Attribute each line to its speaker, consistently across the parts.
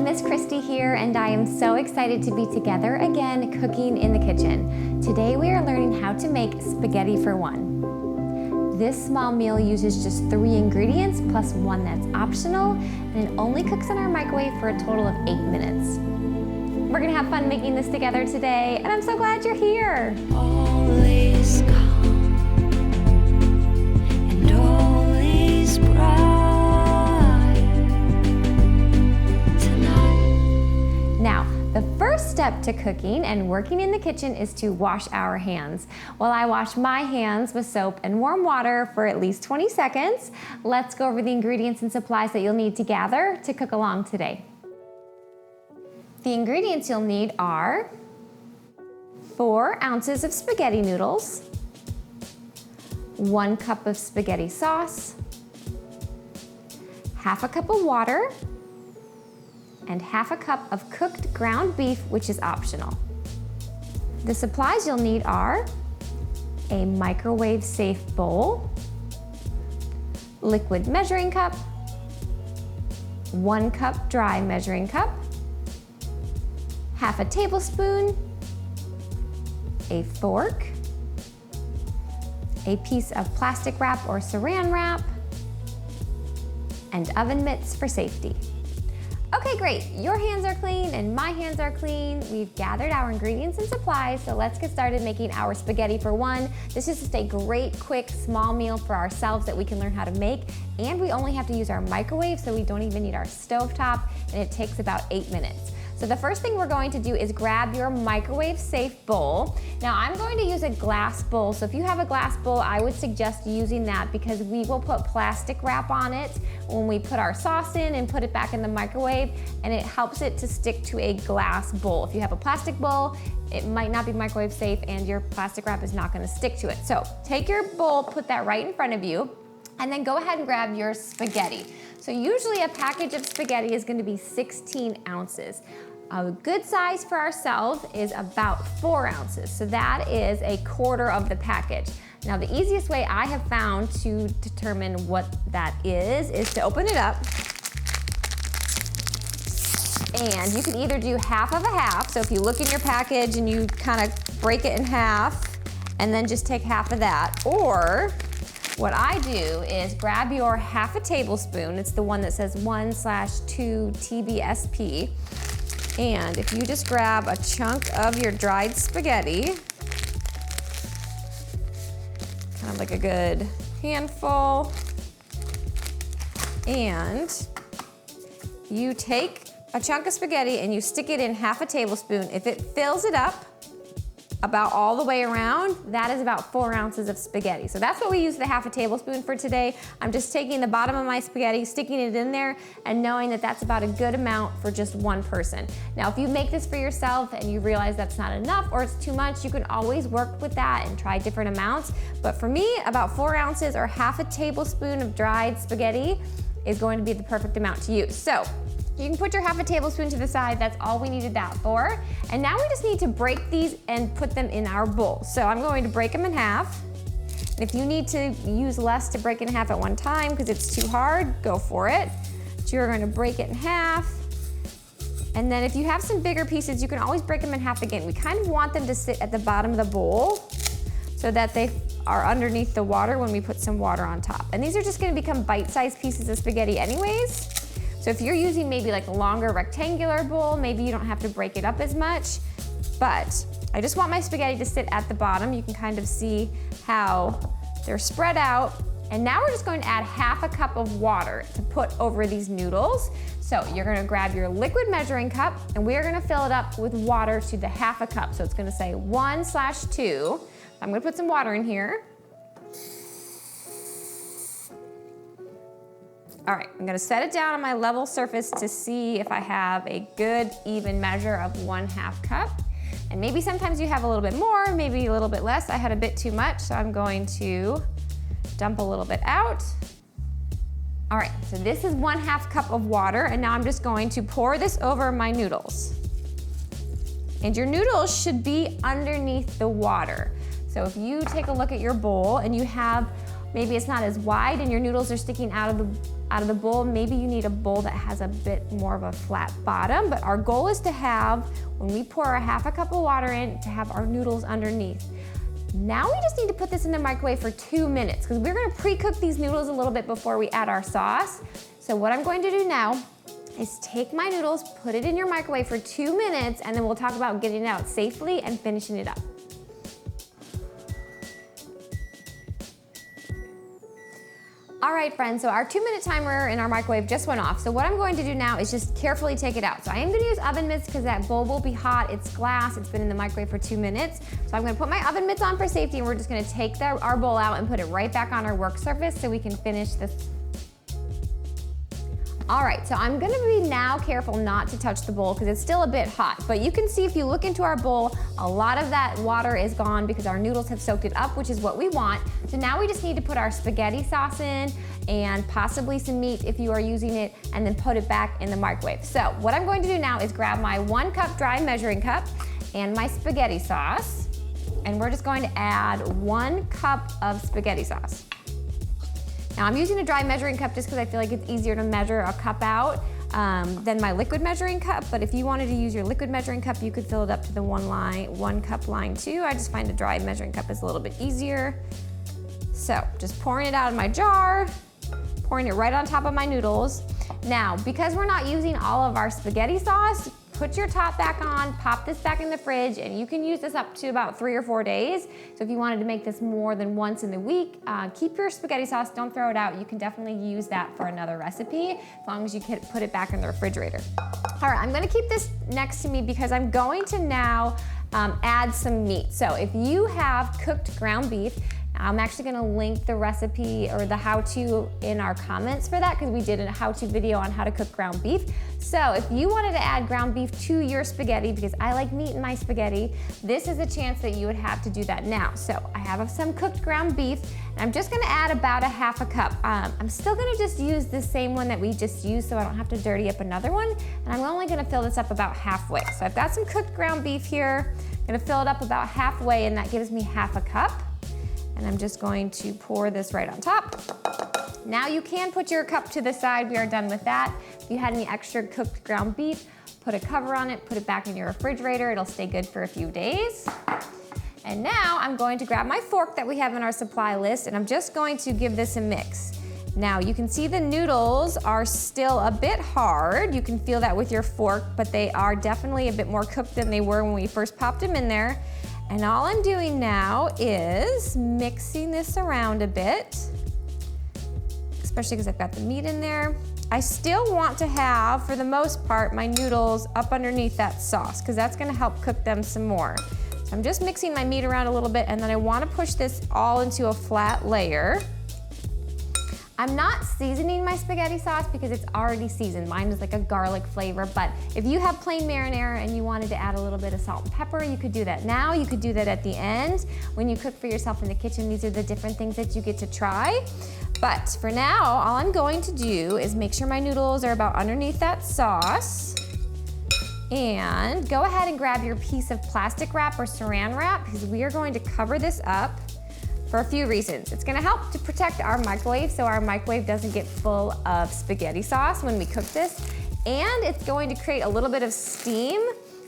Speaker 1: Miss Kristi here, and I am so excited to be together again cooking in the kitchen. Today we are learning how to make spaghetti for one. This small meal uses just 3 ingredients plus one that's optional, and it only cooks in our microwave for a total of 8 minutes. We're gonna have fun making this together today, and I'm so glad you're here.
Speaker 2: All is calm and all is bright tonight.
Speaker 1: Now, the first step to cooking and working in the kitchen is to wash our hands. While I wash my hands with soap and warm water for at least 20 seconds, let's go over the ingredients and supplies that you'll need to gather to cook along today. The ingredients you'll need are 4 ounces of spaghetti noodles, 1 cup of spaghetti sauce, half a cup of water, and half a cup of cooked ground beef, which is optional. The supplies you'll need are a microwave-safe bowl, liquid measuring cup, 1 cup dry measuring cup, half a tablespoon, a fork, a piece of plastic wrap or saran wrap, and oven mitts for safety. Okay, great. Your hands are clean and my hands are clean. We've gathered our ingredients and supplies, so let's get started making our spaghetti for one. This is just a great, quick, small meal for ourselves that we can learn how to make, and we only have to use our microwave, so we don't even need our stovetop, and it takes about 8 minutes. So the first thing we're going to do is grab your microwave-safe bowl. Now I'm going to use a glass bowl, so if you have a glass bowl, I would suggest using that because we will put plastic wrap on it when we put our sauce in and put it back in the microwave, and it helps it to stick to a glass bowl. If you have a plastic bowl, it might not be microwave safe and your plastic wrap is not gonna stick to it. So take your bowl, put that right in front of you, and then go ahead and grab your spaghetti. So usually a package of spaghetti is gonna be 16 ounces. A good size for ourselves is about 4 ounces. So that is a quarter of the package. Now the easiest way I have found to determine what that is to open it up. And you can either do half of a half. So if you look in your package and you kind of break it in half and then just take half of that, or what I do is grab your half a tablespoon. It's the one that says 1/2 TBSP. And if you just grab a chunk of your dried spaghetti, kind of like a good handful, and you take a chunk of spaghetti and you stick it in half a tablespoon. If it fills it up about all the way around, that is about 4 ounces of spaghetti. So that's what we use the half a tablespoon for today. I'm just taking the bottom of my spaghetti, sticking it in there, and knowing that that's about a good amount for just one person. Now, if you make this for yourself and you realize that's not enough or it's too much, you can always work with that and try different amounts. But for me, about 4 ounces or half a tablespoon of dried spaghetti is going to be the perfect amount to use. So you can put your half a tablespoon to the side. That's all we needed that for. And now we just need to break these and put them in our bowl. So I'm going to break them in half. And if you need to use less to break in half at one time because it's too hard, go for it. But you're going to break it in half. And then if you have some bigger pieces, you can always break them in half again. We kind of want them to sit at the bottom of the bowl so that they are underneath the water when we put some water on top. And these are just going to become bite-sized pieces of spaghetti anyways. So if you're using maybe like a longer rectangular bowl, maybe you don't have to break it up as much, but I just want my spaghetti to sit at the bottom. You can kind of see how they're spread out. And now we're just going to add half a cup of water to put over these noodles. So you're gonna grab your liquid measuring cup and we are gonna fill it up with water to the half a cup. So it's gonna say 1/2. I'm gonna put some water in here. All right, I'm gonna set it down on my level surface to see if I have a good even measure of 1/2 cup. And maybe sometimes you have a little bit more, maybe a little bit less. I had a bit too much, so I'm going to dump a little bit out. All right, so this is 1/2 cup of water, and now I'm just going to pour this over my noodles. And your noodles should be underneath the water. So if you take a look at your bowl and you have maybe it's not as wide and your noodles are sticking out of the bowl, maybe you need a bowl that has a bit more of a flat bottom. But our goal is to have, when we pour a half a cup of water in, to have our noodles underneath. Now we just need to put this in the microwave for 2 minutes because we're gonna pre-cook these noodles a little bit before we add our sauce. So what I'm going to do now is take my noodles, put it in your microwave for 2 minutes, and then we'll talk about getting it out safely and finishing it up. All right, friends, so our 2-minute timer in our microwave just went off. So what I'm going to do now is just carefully take it out. So I am gonna use oven mitts because that bowl will be hot. It's glass, it's been in the microwave for 2 minutes. So I'm gonna put my oven mitts on for safety, and we're just gonna take our bowl out and put it right back on our work surface so we can finish this. All right, so I'm gonna be now careful not to touch the bowl because it's still a bit hot. But you can see if you look into our bowl, a lot of that water is gone because our noodles have soaked it up, which is what we want. So now we just need to put our spaghetti sauce in and possibly some meat if you are using it, and then put it back in the microwave. So what I'm going to do now is grab my 1 cup dry measuring cup and my spaghetti sauce, and we're just going to add 1 cup of spaghetti sauce. Now I'm using a dry measuring cup just because I feel like it's easier to measure a cup out than my liquid measuring cup, but if you wanted to use your liquid measuring cup, you could fill it up to the 1 cup line too. I just find a dry measuring cup is a little bit easier. So just pouring it out of my jar, pouring it right on top of my noodles. Now, because we're not using all of our spaghetti sauce, put your top back on, pop this back in the fridge, and you can use this up to about 3 or 4 days. So if you wanted to make this more than once in the week, keep your spaghetti sauce, don't throw it out. You can definitely use that for another recipe, as long as you can put it back in the refrigerator. All right, I'm gonna keep this next to me because I'm going to now add some meat. So if you have cooked ground beef, I'm actually gonna link the recipe or the how-to in our comments for that because we did a how-to video on how to cook ground beef. So if you wanted to add ground beef to your spaghetti, because I like meat in my spaghetti, this is a chance that you would have to do that now. So I have some cooked ground beef, and I'm just gonna add about a half a cup. I'm still gonna just use the same one that we just used so I don't have to dirty up another one, and I'm only gonna fill this up about halfway. So I've got some cooked ground beef here. I'm gonna fill it up about halfway, and that gives me half a cup. And I'm just going to pour this right on top. Now you can put your cup to the side. We are done with that. If you had any extra cooked ground beef, put a cover on it, put it back in your refrigerator. It'll stay good for a few days. And now I'm going to grab my fork that we have in our supply list, and I'm just going to give this a mix. Now you can see the noodles are still a bit hard. You can feel that with your fork, but they are definitely a bit more cooked than they were when we first popped them in there. And all I'm doing now is mixing this around a bit, especially because I've got the meat in there. I still want to have, for the most part, my noodles up underneath that sauce because that's gonna help cook them some more. So I'm just mixing my meat around a little bit, and then I wanna push this all into a flat layer. I'm not seasoning my spaghetti sauce because it's already seasoned. Mine is like a garlic flavor, but if you have plain marinara and you wanted to add a little bit of salt and pepper, you could do that now. You could do that at the end. When you cook for yourself in the kitchen, these are the different things that you get to try. But for now, all I'm going to do is make sure my noodles are about underneath that sauce. And go ahead and grab your piece of plastic wrap or saran wrap because we are going to cover this up for a few reasons. It's gonna help to protect our microwave so our microwave doesn't get full of spaghetti sauce when we cook this. And it's going to create a little bit of steam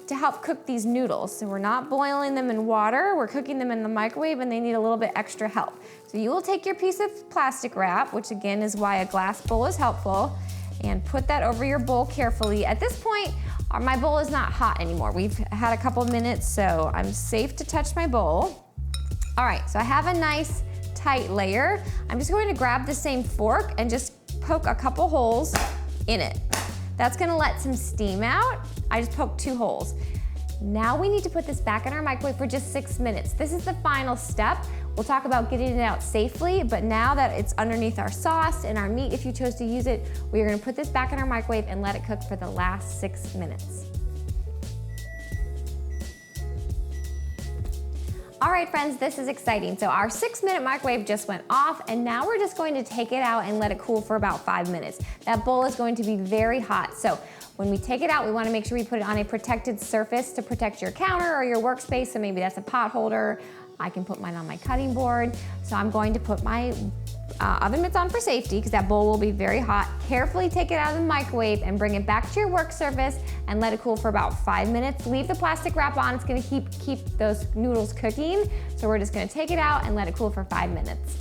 Speaker 1: to help cook these noodles. So we're not boiling them in water, we're cooking them in the microwave and they need a little bit extra help. So you will take your piece of plastic wrap, which again is why a glass bowl is helpful, and put that over your bowl carefully. At this point, my bowl is not hot anymore. We've had a couple minutes, so I'm safe to touch my bowl. All right, so I have a nice tight layer. I'm just going to grab the same fork and just poke a couple holes in it. That's gonna let some steam out. I just poked 2 holes. Now we need to put this back in our microwave for just 6 minutes. This is the final step. We'll talk about getting it out safely, but now that it's underneath our sauce and our meat, if you chose to use it, we are gonna put this back in our microwave and let it cook for the last 6 minutes. All right, friends, this is exciting. So our 6-minute microwave just went off, and now we're just going to take it out and let it cool for about 5 minutes. That bowl is going to be very hot. So when we take it out, we wanna make sure we put it on a protected surface to protect your counter or your workspace. So maybe that's a pot holder, I can put mine on my cutting board. So I'm going to put my oven mitts on for safety because that bowl will be very hot. Carefully take it out of the microwave and bring it back to your work surface and let it cool for about 5 minutes. Leave the plastic wrap on, it's gonna keep those noodles cooking. So we're just gonna take it out and let it cool for 5 minutes.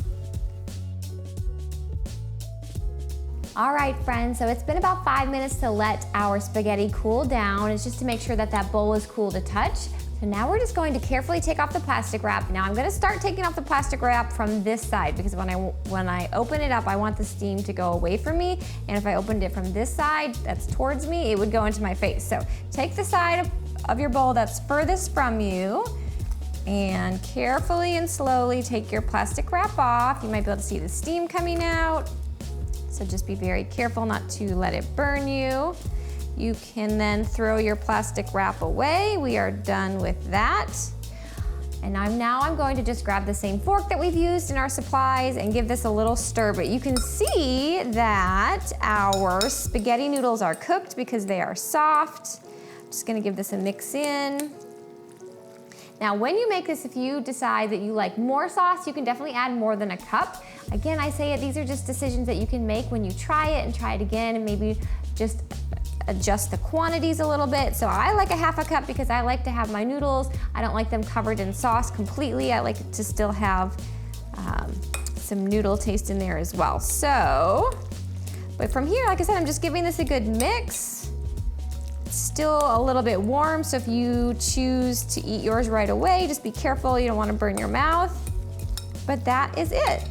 Speaker 1: All right, friends, so it's been about 5 minutes to let our spaghetti cool down. It's just to make sure that that bowl is cool to touch. So now we're just going to carefully take off the plastic wrap. Now I'm gonna start taking off the plastic wrap from this side because when I open it up, I want the steam to go away from me. And if I opened it from this side that's towards me, it would go into my face. So take the side of your bowl that's furthest from you and carefully and slowly take your plastic wrap off. You might be able to see the steam coming out. So just be very careful not to let it burn you. You can then throw your plastic wrap away. We are done with that. And now I'm going to just grab the same fork that we've used in our supplies and give this a little stir. But you can see that our spaghetti noodles are cooked because they are soft. I'm just gonna give this a mix in. Now, when you make this, if you decide that you like more sauce, you can definitely add more than a cup. Again, I say it, these are just decisions that you can make when you try it and try it again and maybe just adjust the quantities a little bit. So I like a half a cup because I like to have my noodles. I don't like them covered in sauce completely. I like to still have some noodle taste in there as well. So, but from here, like I said, I'm just giving this a good mix. It's still a little bit warm, so if you choose to eat yours right away, just be careful, you don't want to burn your mouth. But that is it.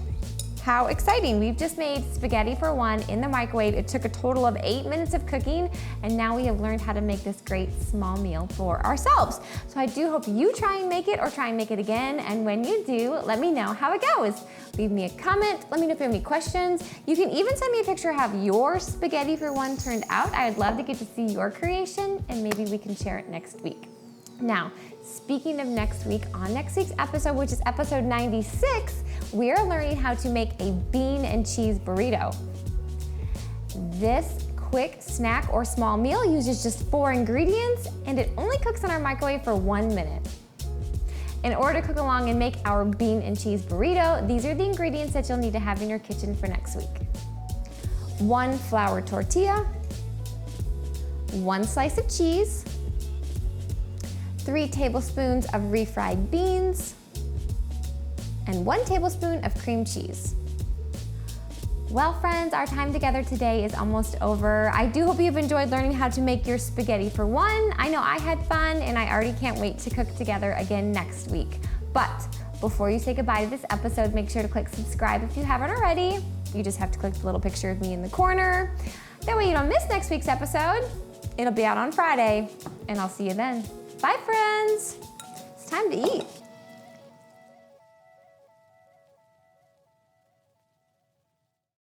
Speaker 1: How exciting. We've just made spaghetti for one in the microwave. It took a total of 8 minutes of cooking, and now we have learned how to make this great small meal for ourselves. So I do hope you try and make it or try and make it again, and when you do, let me know how it goes. Leave me a comment, let me know if you have any questions. You can even send me a picture of how your spaghetti for one turned out. I'd love to get to see your creation, and maybe we can share it next week. Now, speaking of next week, on next week's episode, which is episode 96, we are learning how to make a bean and cheese burrito. This quick snack or small meal uses just 4 ingredients, and it only cooks in our microwave for 1 minute. In order to cook along and make our bean and cheese burrito, these are the ingredients that you'll need to have in your kitchen for next week. 1 flour tortilla, 1 slice of cheese, 3 tablespoons of refried beans, and 1 tablespoon of cream cheese. Well, friends, our time together today is almost over. I do hope you've enjoyed learning how to make your spaghetti for one. I know I had fun, and I already can't wait to cook together again next week. But before you say goodbye to this episode, make sure to click subscribe if you haven't already. You just have to click the little picture of me in the corner. That way you don't miss next week's episode. It'll be out on Friday, and I'll see you then. Bye, friends. It's time to eat.